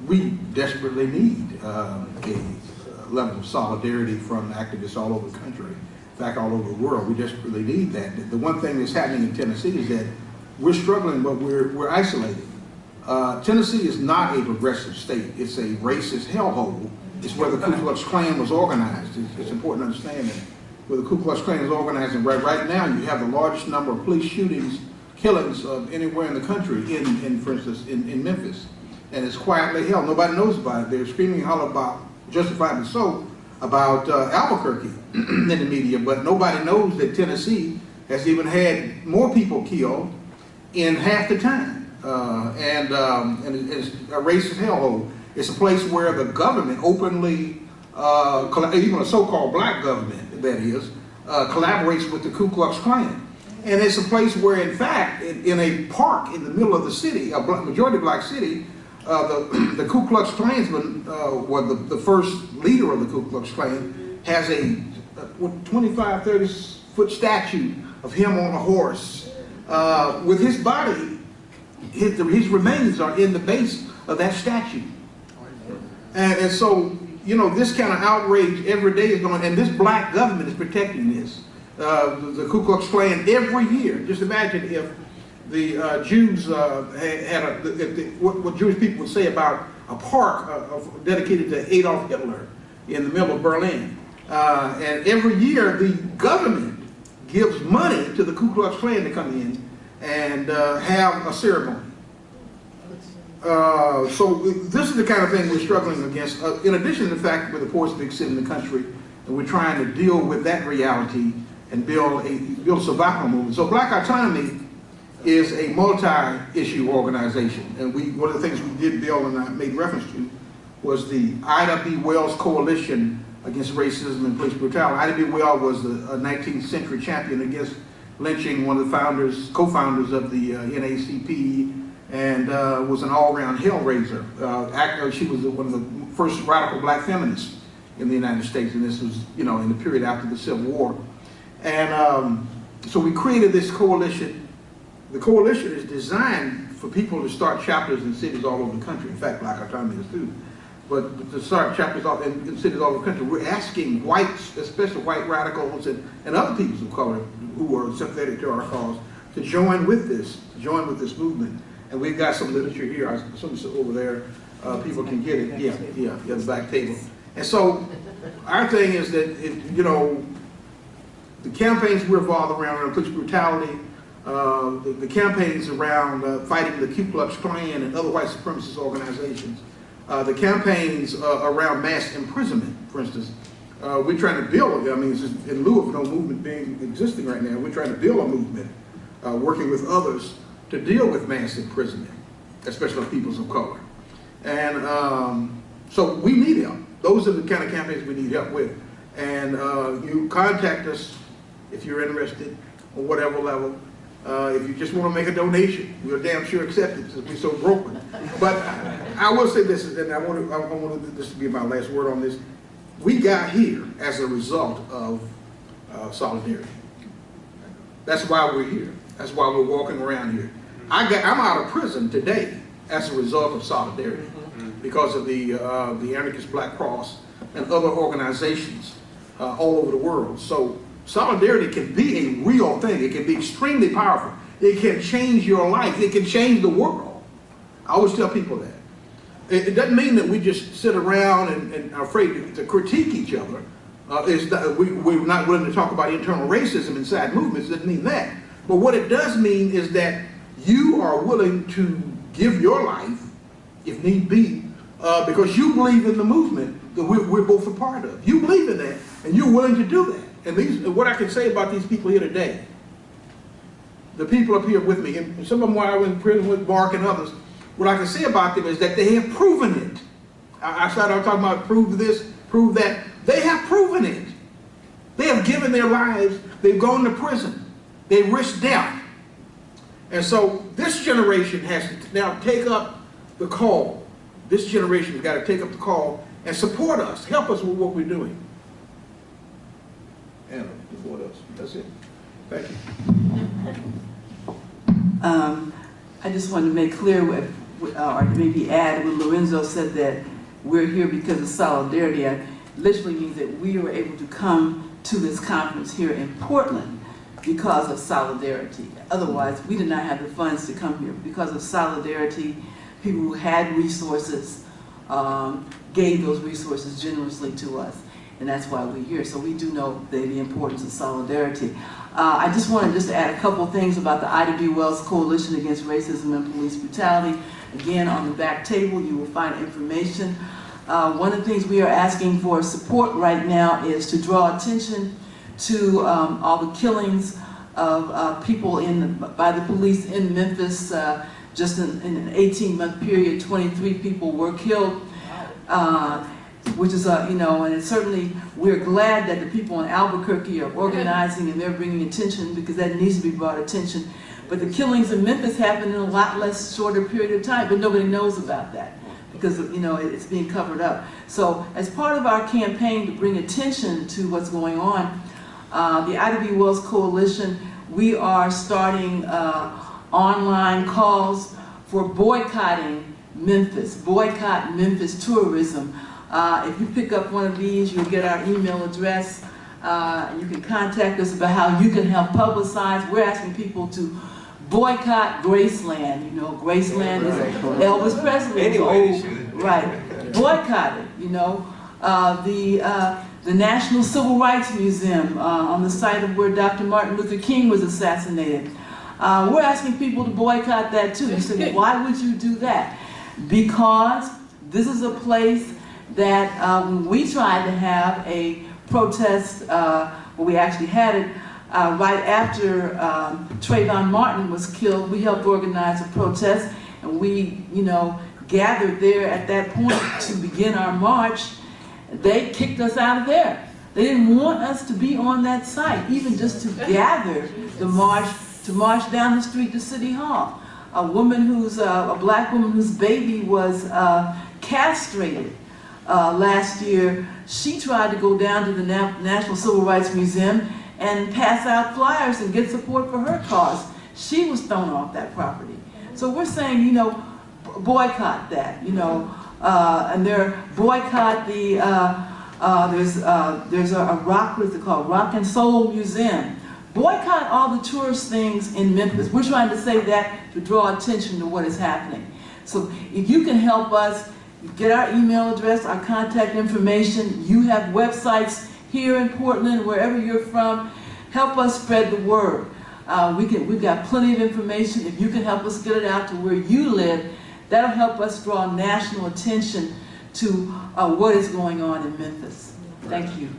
we desperately need a level of solidarity from activists all over the country. In fact, all over the world, we desperately need that. The one thing that's happening in Tennessee is that we're struggling, but we're isolated. Tennessee is not a progressive state. It's a racist hellhole. It's where the Ku Klux Klan was organized. It's important to understand that. Where the Ku Klux Klan is organized, and right now you have the largest number of police shootings, killings anywhere in the country, for instance, in Memphis. And it's quietly held. Nobody knows about it. They're screaming all about, justifiably so, about Albuquerque in the media, but nobody knows that Tennessee has even had more people killed in half the time. And it's a racist hellhole. It's a place where the government openly, even a so-called black government, that is, collaborates with the Ku Klux Klan. And it's a place where, in fact, in a park in the middle of the city, a majority black city, the Ku Klux Klansman, the first leader of the Ku Klux Klan, has a 25, 30-foot statue of him on a horse with his body. His remains are in the base of that statue. And so, you know, this kind of outrage every day is going, and this black government is protecting this. The Ku Klux Klan every year. Just imagine if the Jews had what Jewish people would say about a park dedicated to Adolf Hitler in the middle of Berlin. And every year the government gives money to the Ku Klux Klan to come in and have a ceremony. So this is the kind of thing we're struggling against. In addition to the fact that we're the poorest big city in the country, and we're trying to deal with that reality and build a survival movement. So Black Autonomy is a multi-issue organization, and one of the things we did build and I made reference to was the Ida B. Wells Coalition Against Racism and Police Brutality. Ida B. Wells was a 19th century champion against lynching, one of the co-founders of the NAACP, and was an all-around hellraiser. She was one of the first radical black feminists in the United States, and this was, you know, in the period after the Civil War. And so we created this coalition. The coalition is designed for people to start chapters in cities all over the country. In fact, Black Autonomy is too. But to start chapters in cities all over the country, we're asking whites, especially white radicals and other peoples of color who are sympathetic to our cause, to join with this movement. And we've got some literature here. Some over there. People can get it. Yeah, the back table. And so our thing is that, you know, the campaigns we're involved around police brutality, the campaigns around fighting the Ku Klux Klan and other white supremacist organizations, the campaigns around mass imprisonment, for instance. We're trying to build, I mean, in lieu of no movement existing right now, we're trying to build a movement, working with others to deal with mass imprisonment, especially of peoples of color. And so we need help. Those are the kind of campaigns we need help with. And you contact us if you're interested on whatever level. If you just want to make a donation, we'll damn sure accept it because we're so broken. But I will say this, and I wanted this to be my last word on this. We got here as a result of solidarity. That's why we're here. That's why we're walking around here. I'm out of prison today as a result of solidarity because of the Anarchist Black Cross and other organizations all over the world. So solidarity can be a real thing. It can be extremely powerful. It can change your life. It can change the world. I always tell people that. It doesn't mean that we just sit around and are afraid to critique each other. We're not willing to talk about internal racism inside movements. It doesn't mean that. But what it does mean is that you are willing to give your life, if need be, because you believe in the movement that we're both a part of. You believe in that, and you're willing to do that. And what I can say about these people here today, the people up here with me, and some of them while I was in prison with Mark and others, what I can say about them is that they have proven it. I started out talking about prove this, prove that. They have proven it. They have given their lives. They've gone to prison. They risked death. And so this generation has to now take up the call. This generation has got to take up the call and support us, help us with what we're doing. Anna, what else? That's it. Thank you. I just want to make clear or maybe add when Lorenzo said that we're here because of solidarity, it literally means that we were able to come to this conference here in Portland because of solidarity. Otherwise, we did not have the funds to come here. Because of solidarity, people who had resources gave those resources generously to us. And that's why we're here. So we do know the importance of solidarity. I just wanted to add a couple of things about the Ida B. Wells Coalition Against Racism and Police Brutality. Again, on the back table, you will find information. One of the things we are asking for support right now is to draw attention to all the killings of people by the police in Memphis. Just in an 18-month period, 23 people were killed. Which is, and it's certainly, we're glad that the people in Albuquerque are organizing and they're bringing attention, because that needs to be brought attention. But the killings in Memphis happened in a lot less shorter period of time, but nobody knows about that because, it's being covered up. So as part of our campaign to bring attention to what's going on, the Ida B. Wells Coalition, we are starting online calls for boycotting Memphis, boycott Memphis tourism. If you pick up one of these, you'll get our email address. You can contact us about how you can help publicize. We're asking people to boycott Graceland. Graceland is Elvis Presley's old, right? Boycott it. The National Civil Rights Museum on the site of where Dr. Martin Luther King was assassinated. We're asking people to boycott that too. You say, well, why would you do that? Because this is a place that when we tried to have a protest, we actually had it right after Trayvon Martin was killed. We helped organize a protest, and we, gathered there at that point to begin our march. They kicked us out of there. They didn't want us to be on that site, even just to gather the march, to march down the street to City Hall. A woman a black woman whose baby was castrated last year, she tried to go down to the National Civil Rights Museum and pass out flyers and get support for her cause. She was thrown off that property. So we're saying, boycott that, and they're boycott the, there's a rock, what is it called, Rock and Soul Museum. Boycott all the tourist things in Memphis. We're trying to say that to draw attention to what is happening. So if you can help us, get our email address, our contact information. You have websites here in Portland, wherever you're from. Help us spread the word. We've got plenty of information. If you can help us get it out to where you live, that'll help us draw national attention to what is going on in Memphis. Thank you.